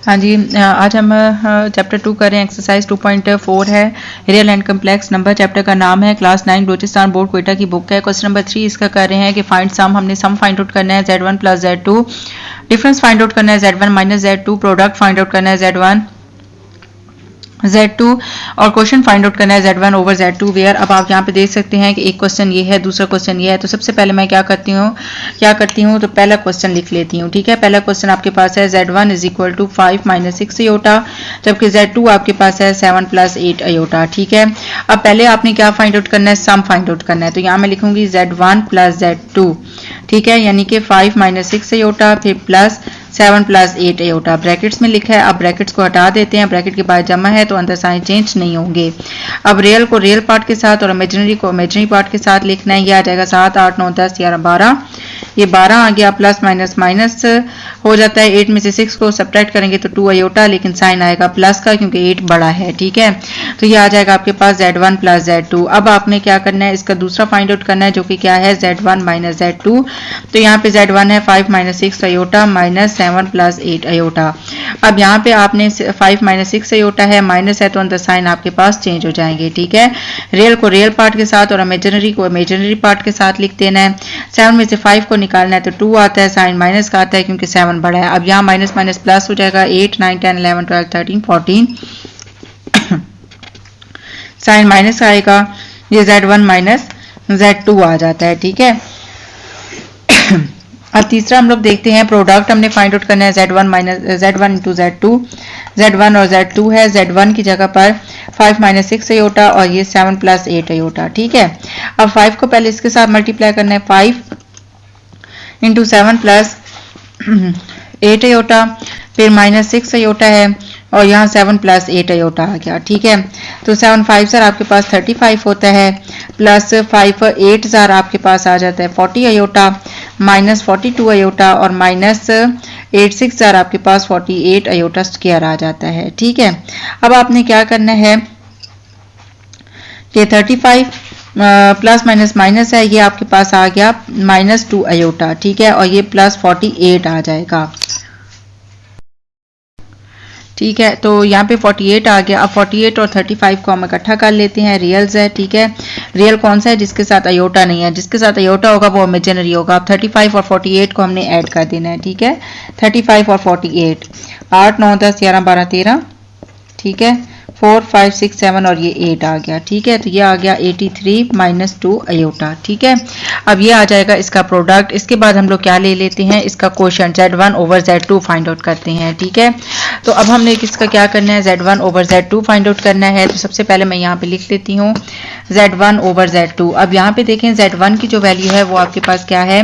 हाँ जी, आज हम चैप्टर 2 कर रहे हैं। एक्सरसाइज 2.4 है, real and complex number. Chapter का नाम है, क्लास 9 बलूचिस्तान बोर्ड क्वेटा की बुक है। क्वेश्चन नंबर 3 इसका कर रहे हैं कि फाइंड सम। हमने सम फाइंड आउट करना है z1 plus z2, difference find out करना है z1 minus z2, product find out करना है z1 Z2 और क्वेश्चन फाइंड आउट करना है Z1 ओवर Z2 वेयर। अब आप यहाँ पे देख सकते हैं कि एक क्वेश्चन ये है, दूसरा क्वेश्चन ये है। तो सबसे पहले मैं क्या करती हूँ तो पहला क्वेश्चन लिख लेती हूँ। ठीक है, पहला क्वेश्चन आपके पास है Z1 is equal to 5 minus 6 iota, जबकि Z2 आपके पास है 7 प्लस 8 अयोटा। ठीक है, अब पहले आपने क्या फाइंड आउट करना है, सम फाइंड आउट करना है। तो यहाँ मैं लिखूंगी Z1 प्लस Z2, ठीक है, यानी कि 5 माइनस 6 अयोटा फिर प्लस 7 प्लस 8 अयोटा, ब्रैकेट्स में लिखा है। अब ब्रैकेट्स को हटा देते हैं, ब्रैकेट के बाद जमा है तो अंदर साइन चेंज नहीं होंगे। अब रियल को रियल पार्ट के साथ और इमेजिनरी को इमेजिनरी पार्ट के साथ लिखना है। ये आ जाएगा 7, 8, 9, 10, 11, 12, ये 12 आ गया, प्लस माइनस माइनस हो जाता है। 8 में से 6 को सब्ट्रैक्ट करेंगे तो 2 अयोटा, लेकिन साइन आएगा प्लस का क्योंकि 8 बड़ा है। ठीक है, तो ये आ जाएगा आपके पास Z1 प्लस Z2। अब आपने क्या करना है, इसका दूसरा फाइंड आउट करना है जो कि क्या है Z1 माइनस Z2। तो यहाँ पे Z1 है 5 minus 6 iota minus 7 plus 8 iota. अब यहाँ पे आपने 5 माइनस 6 अयोटा है, माइनस है तो अंदर साइन आपके पास चेंज हो जाएंगे। ठीक है, रियल को रियल पार्ट के साथ और इमेजिनरी को इमेजिनरी पार्ट के साथ लिख देना है। 7 में से 5 को निकालना है तो 2 आता है, साइन माइनस का आता है क्योंकि 7 बड़ा है। अब यहाँ माइनस माइनस प्लस हो जाएगा, 8, 9, 10, 11, 12, 13, 14 साइन माइनस आएगा, ये Z1 माइनस Z2 आ जाता है। ठीक है, अब तीसरा हम लोग देखते हैं, प्रोडक्ट हमने फाइंड आउट करना है Z1 minus Z1 into Z2। Z1 और Z2 है, Z1 की जगह पर 5 माइनस 6 अयोटा और ये 7 प्लस 8 अयोटा। ठीक है, अब 5 को पहले इसके साथ मल्टीप्लाई करना है, 5 इंटू 7 प्लस 8 अयोटा, फिर माइनस 6 अयोटा है और यहाँ 7 प्लस 8 अयोटा आ गया। ठीक है, तो 7 5 सर आपके पास 35 होता है, प्लस 5 8 जार आपके पास आ जाता है 40 अयोटा, माइनस 42 अयोटा और माइनस 8 6 जार आपके पास 48 अयोटा स्क्वायर आ जाता है। ठीक है, अब आपने क्या करना है कि 35 प्लस माइनस माइनस है, ये आपके पास आ गया माइनस 2 अयोटा। ठीक है, और ये प्लस 48 आ जाएगा। ठीक है, तो यहाँ पे 48 आ गया। अब 48 और 35 को हम इकट्ठा कर लेते हैं, रियल्स है। ठीक है, रियल कौन सा है, जिसके साथ अयोटा नहीं है, जिसके साथ अयोटा होगा वो इमेजिनरी होगा। अब 35 और 48 को हमने ऐड कर देना है। ठीक है, 35 और 48, 8, 9, 10, 11, 12, 13, ठीक है, 4, 5, 6, 7 और ये 8 आ गया। ठीक है, तो ये आ गया 83 माइनस 2 अयोटा। ठीक है, अब ये आ जाएगा इसका प्रोडक्ट। इसके बाद हम लोग क्या ले लेते हैं, इसका quotient Z1 over Z2 find out करते हैं। ठीक है, तो अब हमने इसका क्या करना है, Z1 over Z2 find out करना है। तो सबसे पहले मैं यहाँ पे लिख लेती हूँ Z1 ओवर Z2। अब यहाँ पे देखें Z1 की जो वैल्यू है वो आपके पास क्या है,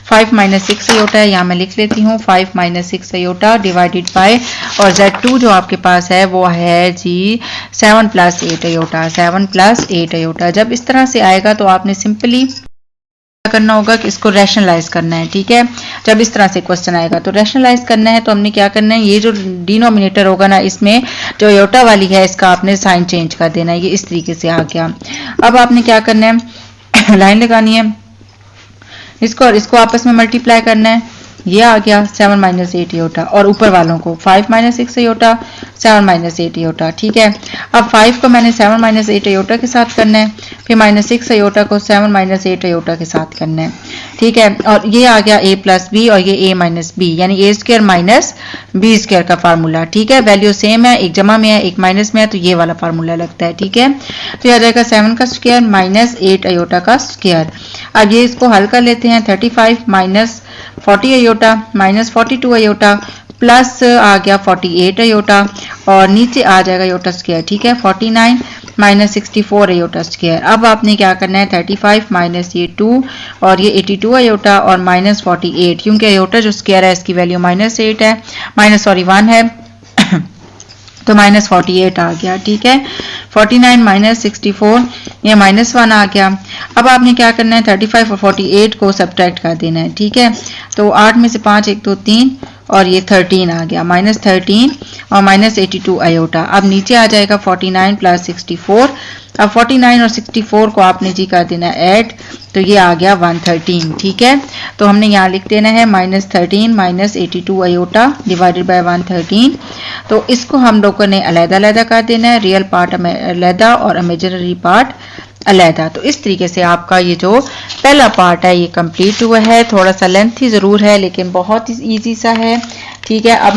5 माइनस 6 अयोटा है। यहाँ मैं लिख लेती हूँ 5 माइनस 6 अयोटा डिवाइडेड बाय, और Z2 जो आपके पास है वो है जी 7 प्लस 8 अयोटा, 7 प्लस 8 अयोटा। जब इस तरह से आएगा तो आपने सिंपली करना होगा कि इसको रैशनलाइज करना है। ठीक है, जब इस तरह से क्वेश्चन आएगा तो रैशनलाइज करना है। तो हमने क्या करना है, ये जो डिनोमिनेटर होगा ना, इसमें जो अयोटा वाली है इसका आपने साइन चेंज कर देना है। ये इस तरीके से आ गया। अब आपने क्या करना है, लाइन लगानी है, इसको और इसको आपस में मल्टीप्लाई करना है। ये आ गया 7 माइनस 8 अयोटा, और ऊपर वालों को 5 माइनस 6 अयोटा, 7 माइनस 8 अयोटा। ठीक है, अब 5 को मैंने 7 माइनस 8 अयोटा के साथ करना है, फिर माइनस 6 अयोटा को 7 माइनस 8 अयोटा के साथ करना है। ठीक है, और ये आ गया a प्लस बी और ये a माइनस बी, यानी a square minus B square का फार्मूला। ठीक है, वैल्यू सेम है, एक जमा में है एक माइनस में है, तो ये वाला फार्मूला लगता है। ठीक है, तो ये आ जाएगा 7 का स्क्वायर माइनस 8 अयोटा का स्क्वायर। अब ये इसको हल कर लेते हैं, 35 minus 40 iota minus 42 iota plus आ गया 48 अयोटा, और नीचे आ जाएगा अयोटा स्क्वायर। ठीक है, 49 माइनस 64 अयोटा स्क्वायर। अब आपने क्या करना है, 35 माइनस ये 2 और ये 82 अयोटा और माइनस 48, क्योंकि अयोटा जो स्क्वायर है इसकी वैल्यू माइनस 8 है, माइनस 1 है तो माइनस 48 आ गया। ठीक है, 49 माइनस 64, ये माइनस 1 आ गया। अब आपने क्या करना है, 35 और 48 को सब्ट्रैक्ट कर देना है। ठीक है, तो 8 में से 5 1 2 3 और ये 13 आ गया, माइनस 13 और माइनस 82 अयोटा। अब नीचे आ जाएगा 49 प्लस 64। अब 49 और 64 को आपने जी कर देना ऐड, तो ये आ गया 113। ठीक है, तो हमने यहाँ लिख देना है minus 13 minus 82 iota divided by 113। तो इसको हम लोगों ने अलग-अलग कर देना है, रियल पार्ट अलग और इमेजिनरी पार्ट अलग। तो इस तरीके से आपका ये जो पहला पार्ट है ये कंप्लीट हुआ है। थोड़ा सा लेंथी ज़रूर है लेकिन बहुत ही ईजी सा है, ठीक है। अब